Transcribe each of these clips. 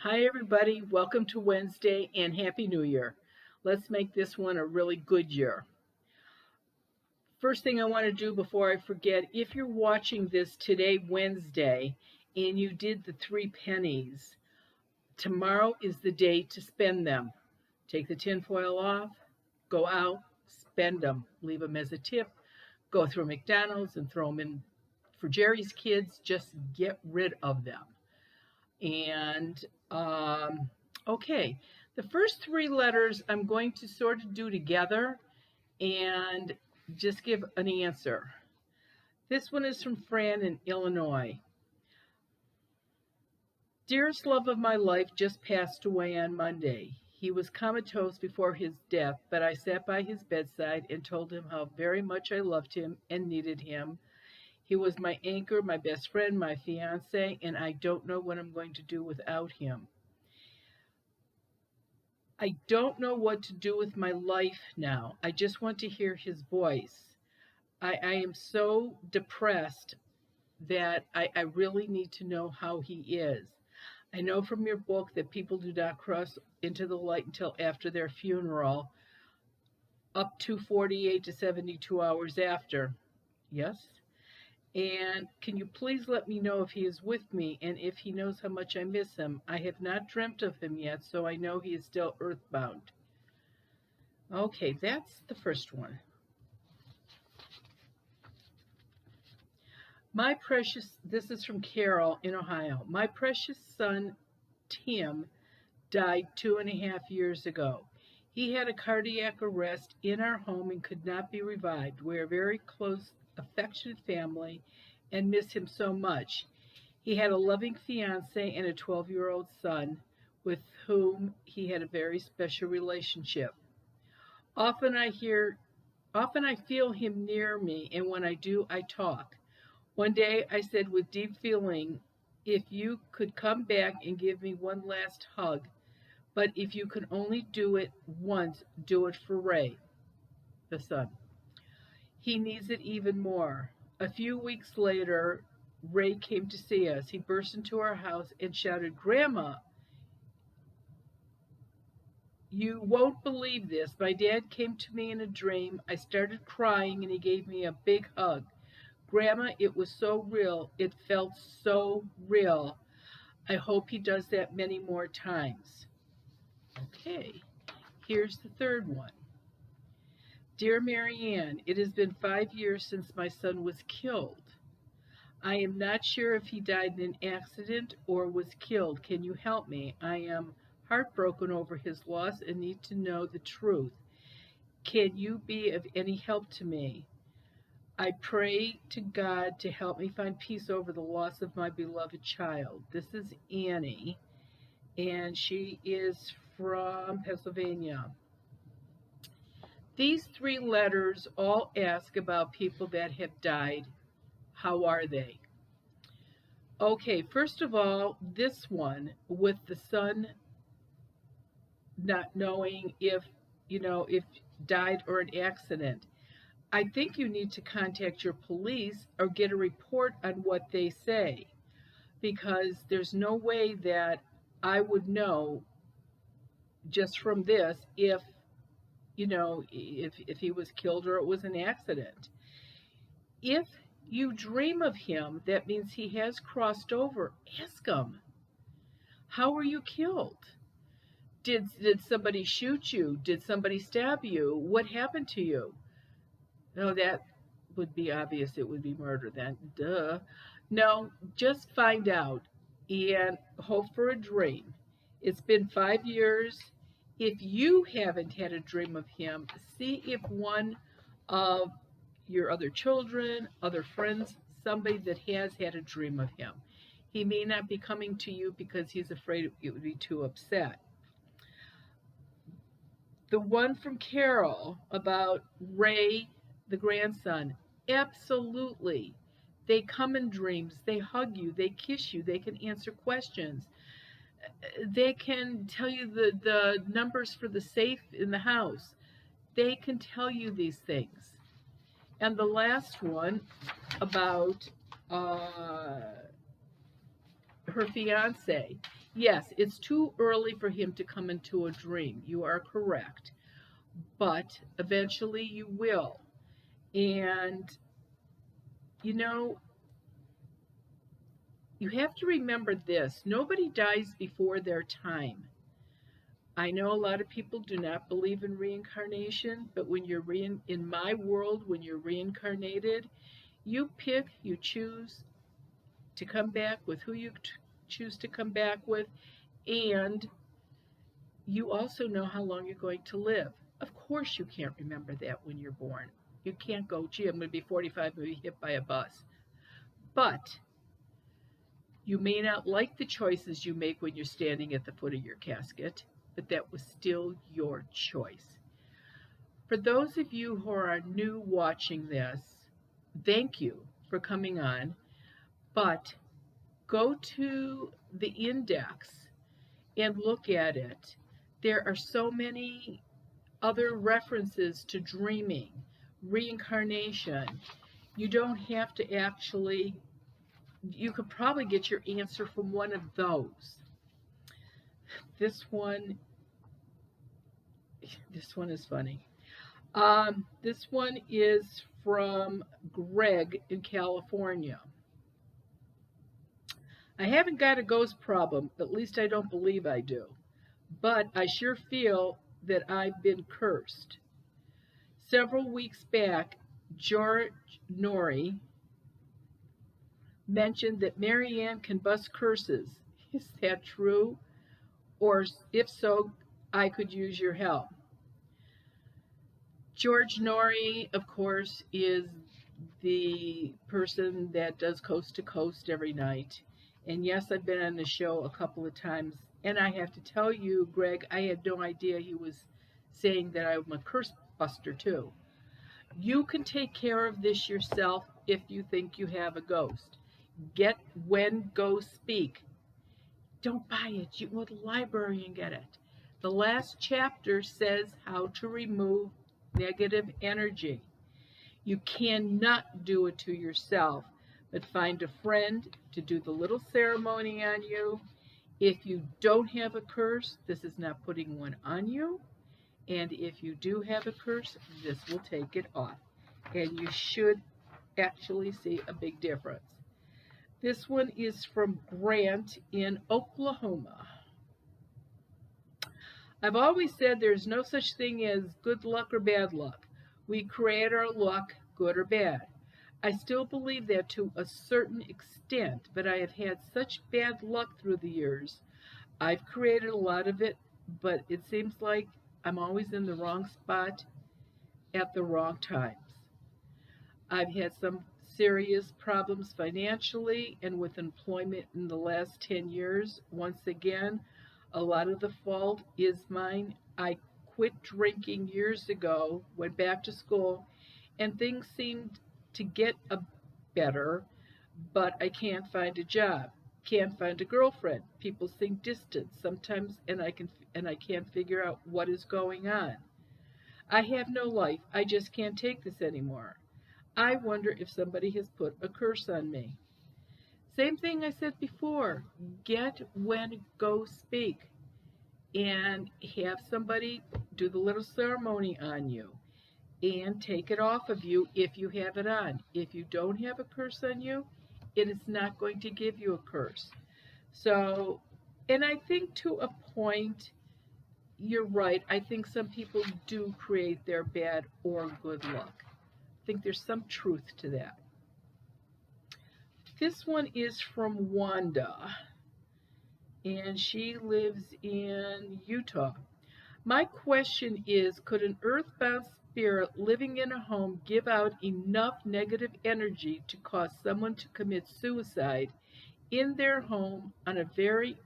Hi, everybody. Welcome to Wednesday and Happy New Year. Let's make this one a really good year. First thing I want to do before I forget, if you're watching this today, Wednesday, and you did the three pennies, tomorrow is the day to spend them. Take the tinfoil off, go out, spend them, leave them as a tip, go through McDonald's and throw them in for Jerry's kids. Just get rid of them. And okay, the first three letters I'm going to sort of do together and just give an answer. This one is from Fran in Illinois. Dearest love of my life just passed away on Monday. He was comatose before his death, but I sat by his bedside and told him how very much I loved him and needed him. He was my anchor, my best friend, my fiance, and I don't know what I'm going to do without him. I don't know what to do with my life now. I just want to hear his voice. I am so depressed that I really need to know how he is. I know from your book that people do not cross into the light until after their funeral, up to 48 to 72 hours after. Yes? And can you please let me know if he is with me and if he knows how much I miss him? I have not dreamt of him yet, so I know he is still earthbound. Okay, that's the first one. This is from Carol in Ohio. My precious son, Tim, died 2.5 years ago. He had a cardiac arrest in our home and could not be revived. We are a very close, affectionate family and miss him so much. He had a loving fiance and a 12-year-old son with whom he had a very special relationship. Often I hear Often I feel him near me, and when I do, I talk. One day I said with deep feeling, if you could come back and give me one last hug, but if you can only do it once, do it for Ray, the son. He needs it even more. A few weeks later, Ray came to see us. He burst into our house and shouted, Grandma, you won't believe this. My dad came to me in a dream. I started crying and he gave me a big hug. Grandma, it was so real. It felt so real. I hope he does that many more times. Okay, here's the third one. Dear Marianne, it has been 5 years since my son was killed. I am not sure if he died in an accident or was killed. Can you help me? I am heartbroken over his loss and need to know the truth. Can you be of any help to me? I pray to God to help me find peace over the loss of my beloved child. This is Annie, and she is from Pennsylvania. These three letters all ask about people that have died. How are they? Okay, first of all, this one with the son not knowing if died or an accident. I think you need to contact your police or get a report on what they say because there's no way that I would know just from this if he was killed or it was an accident. If you dream of him, that means he has crossed over. Ask him, how were you killed? Did somebody shoot you? Did somebody stab you? What happened to you? No, that would be obvious. It would be murder then. Duh. No, just find out and hope for a dream. It's been 5 years. If you haven't had a dream of him, see if one of your other children, other friends, somebody that has had a dream of him. He may not be coming to you because he's afraid you would be too upset. The one from Carol about Ray, the grandson, absolutely. They come in dreams, they hug you, they kiss you, they can answer questions. They can tell you the numbers for the safe in the house. They can tell you these things. And the last one about her fiance. Yes, it's too early for him to come into a dream. You are correct. But eventually you will. And, you know, you have to remember this: nobody dies before their time. I know a lot of people do not believe in reincarnation, but when you're in my world, when you're reincarnated, you pick, you choose to come back with who you choose to come back with, and you also know how long you're going to live. Of course, you can't remember that when you're born. You can't go, gee, I'm going to be 45 and be hit by a bus. But you may not like the choices you make when you're standing at the foot of your casket, but that was still your choice. For those of you who are new watching this, thank you for coming on, but go to the index and look at it. There are so many other references to dreaming, reincarnation. You don't have to actually, you could probably get your answer from one of those. This one, this one is funny. This one is from Greg in California. I haven't got a ghost problem, at least I don't believe I do, but I sure feel that I've been cursed. Several weeks back, George Norrie mentioned that Marianne can bust curses. Is that true? Or if so, I could use your help. George Norrie, of course, is the person that does Coast to Coast every night. And yes, I've been on the show a couple of times. And I have to tell you, Greg, I had no idea he was saying that I'm a curse buster too. You can take care of this yourself if you think you have a ghost. Get When Ghosts Speak. Don't buy it. You go to the library and get it. The last chapter says how to remove negative energy. You cannot do it to yourself, but find a friend to do the little ceremony on you. If you don't have a curse, this is not putting one on you. And if you do have a curse, this will take it off. And you should actually see a big difference. This one is from Grant in Oklahoma. I've always said there's no such thing as good luck or bad luck. We create our luck, good or bad. I still believe that to a certain extent, but I have had such bad luck through the years. I've created a lot of it, but it seems like I'm always in the wrong spot at the wrong times. I've had some serious problems financially and with employment in the last 10 years. Once again, a lot of the fault is mine. I quit drinking years ago, went back to school, and things seemed to get better, but I can't find a job, can't find a girlfriend. People seem distant sometimes, and I can't figure out what is going on. I have no life. I just can't take this anymore. I wonder if somebody has put a curse on me. Same thing I said before. Get When Ghosts Speak and have somebody do the little ceremony on you and take it off of you if you have it on. If you don't have a curse on you, it is not going to give you a curse. So, and I think to a point, you're right. I think some people do create their bad or good luck. I think there's some truth to that. This one is from Wanda, and she lives in Utah. My question is, could an earthbound spirit living in a home give out enough negative energy to cause someone to commit suicide in their home on a very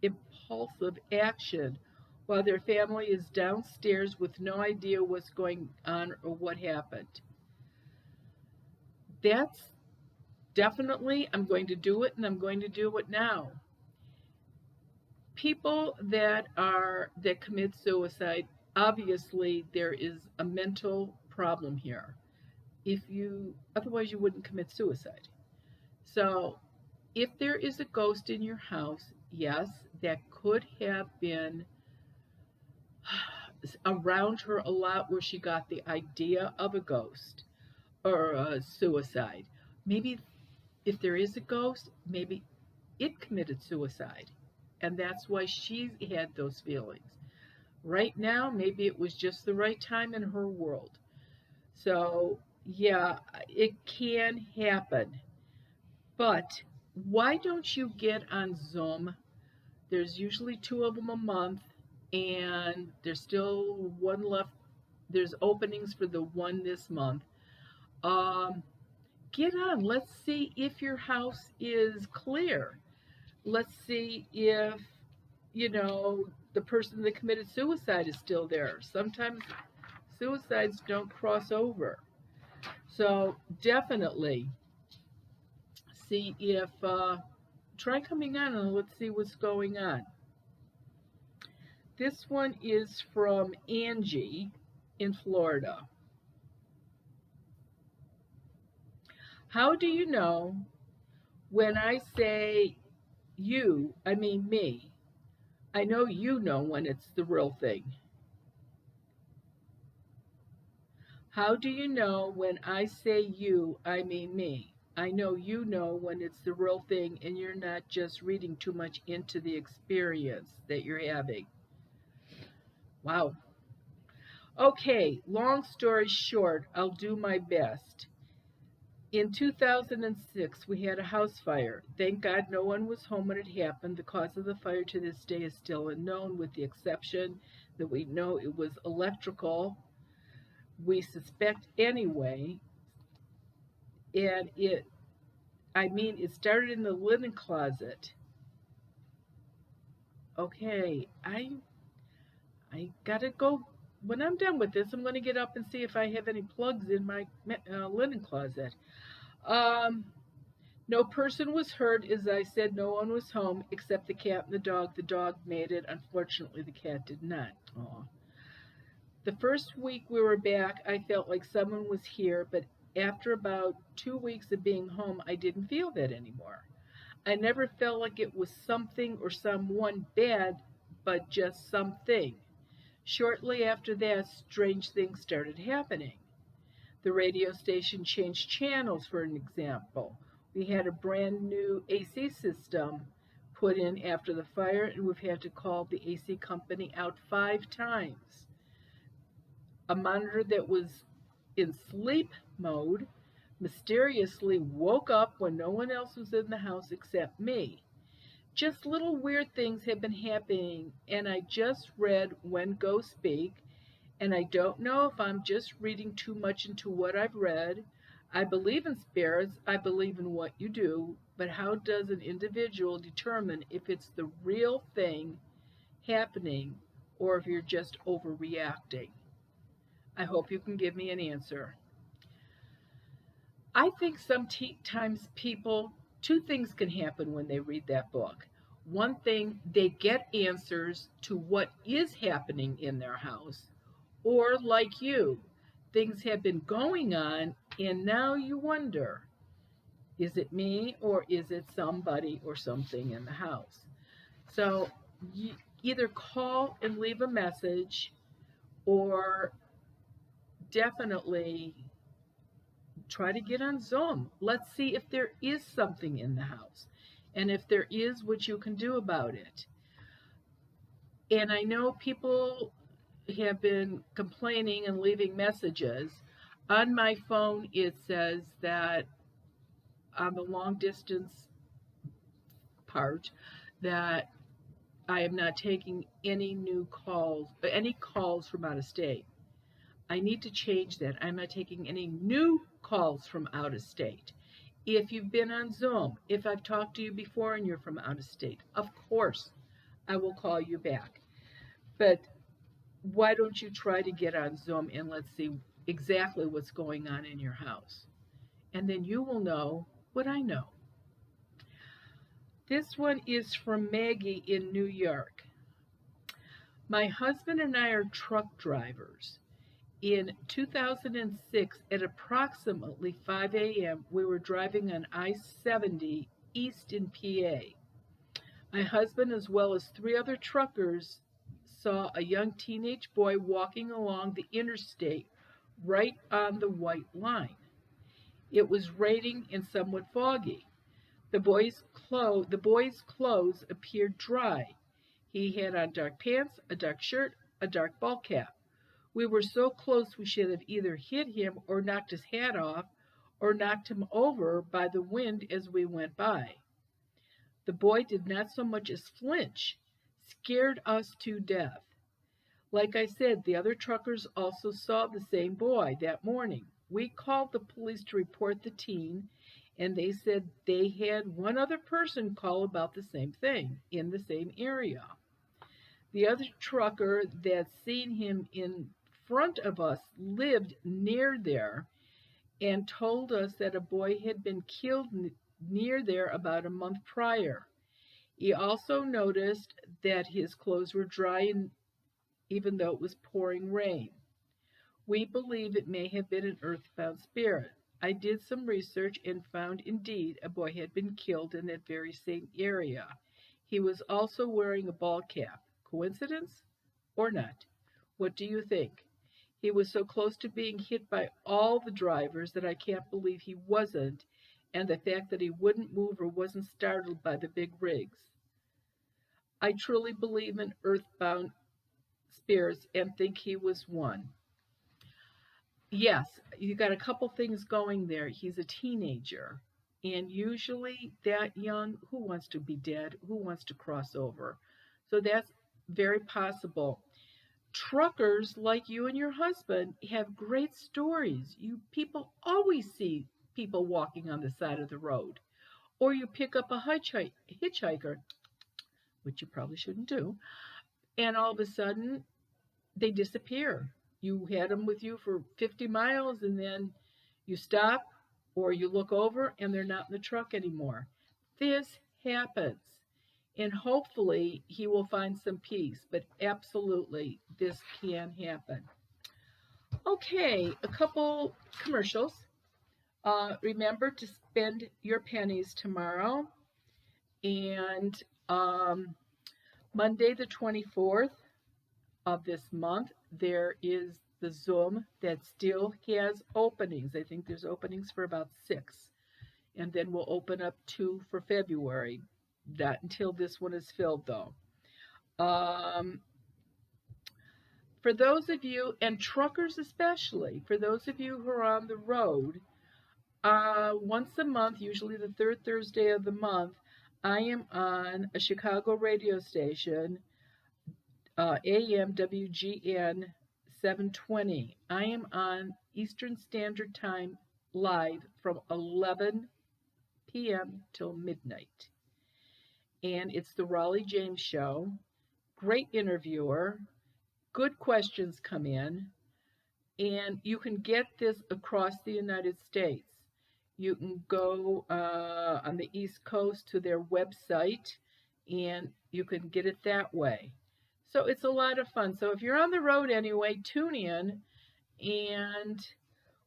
impulsive action while their family is downstairs with no idea what's going on or what happened? That's definitely, I'm going to do it, and I'm going to do it now. People that commit suicide, obviously there is a mental problem here. Otherwise you wouldn't commit suicide. So If there is a ghost in your house, yes, that could have been around her a lot where she got the idea of a ghost or a suicide. Maybe if there is a ghost, maybe it committed suicide. And that's why she had those feelings. Right now, maybe it was just the right time in her world. So, yeah, it can happen. But why don't you get on Zoom? There's usually two of them a month, and there's still one left. There's openings for the one this month. Um, get on. Let's see if your house is clear. Let's see if, the person that committed suicide is still there. Sometimes suicides don't cross over. So definitely see if, try coming on and let's see what's going on. This one is from Angie in Florida. How do you know when I say you, I mean me? I know you know when it's the real thing. How do you know when I say you, I mean me? I know you know when it's the real thing and you're not just reading too much into the experience that you're having. Wow. Okay, long story short, I'll do my best. In 2006, we had a house fire. Thank God no one was home when it happened. The cause of the fire to this day is still unknown, with the exception that we know it was electrical. We suspect anyway, and it started in the linen closet. Okay, I gotta go. When I'm done with this, I'm gonna get up and see if I have any plugs in my linen closet. Um, no person was hurt. As I said, no one was home except the cat and the dog. The dog made it. Unfortunately, the cat did not. Aw. The first week we were back, I felt like someone was here, but after about 2 weeks of being home, I didn't feel that anymore. I never felt like it was something or someone bad, but just something. Shortly after that, strange things started happening. The radio station changed channels, for an example. We had a brand new AC system put in after the fire, and we've had to call the AC company out 5 times. A monitor that was in sleep mode mysteriously woke up when no one else was in the house except me. Just little weird things have been happening, and I just read When Ghosts Speak, and I don't know if I'm just reading too much into what I've read. I believe in spirits, I believe in what you do, but how does an individual determine if it's the real thing happening or if you're just overreacting? I hope you can give me an answer. I think sometimes people, two things can happen when they read that book. One thing, they get answers to what is happening in their house, or like you, things have been going on and now you wonder, is it me or is it somebody or something in the house? So you either call and leave a message or definitely try to get on Zoom. Let's see if there is something in the house and if there is, what you can do about it. And I know people have been complaining and leaving messages. On my phone, it says that on the long distance part, that I am not taking any calls from out of state. I need to change that. I'm not taking any new calls from out of state. If you've been on Zoom, if I've talked to you before and you're from out of state, of course I will call you back. But why don't you try to get on Zoom and let's see exactly what's going on in your house? And then you will know what I know. This one is from Maggie in New York. My husband and I are truck drivers. In 2006, at approximately 5 a.m., we were driving on I-70 east in PA. My husband, as well as three other truckers, saw a young teenage boy walking along the interstate right on the white line. It was raining and somewhat foggy. The boy's clothes appeared dry. He had on dark pants, a dark shirt, a dark ball cap. We were so close we should have either hit him or knocked his hat off or knocked him over by the wind as we went by. The boy did not so much as flinch, scared us to death. Like I said, the other truckers also saw the same boy that morning. We called the police to report the teen, and they said they had one other person call about the same thing in the same area. The other trucker that seen him in front of us lived near there and told us that a boy had been killed near there about a month prior. He also noticed that his clothes were dry, and even though it was pouring rain. We believe it may have been an earthbound spirit. I did some research and found indeed a boy had been killed in that very same area. He was also wearing a ball cap. Coincidence or not? What do you think? He was so close to being hit by all the drivers that I can't believe he wasn't, and the fact that he wouldn't move or wasn't startled by the big rigs. I truly believe in earthbound spirits and think he was one. Yes, you got a couple things going there. He's a teenager, and usually that young, who wants to be dead? Who wants to cross over? So that's very possible. Truckers like you and your husband have great stories. You people always see people walking on the side of the road, or you pick up a hitchhiker, which you probably shouldn't do, and all of a sudden they disappear. You had them with you for 50 miles and then you stop or you look over and they're not in the truck anymore. This happens. And hopefully he will find some peace, but absolutely this can happen. Okay, a couple commercials. Remember to spend your pennies tomorrow. And Monday the 24th of this month, there is the Zoom that still has openings. I think there's openings for about 6. And then we'll open up 2 for February. Not until this one is filled, though. For those of you, and truckers especially, for those of you who are on the road, once a month, usually the third Thursday of the month, I am on a Chicago radio station, AM WGN 720. I am on Eastern Standard Time live from 11 p.m. till midnight. And it's the Raleigh James Show. Great interviewer. Good questions come in. And you can get this across the United States. You can go on the East Coast to their website, and you can get it that way. So it's a lot of fun. So if you're on the road anyway, tune in, and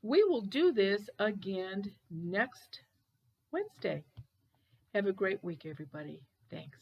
we will do this again next Wednesday. Have a great week, everybody. Thanks.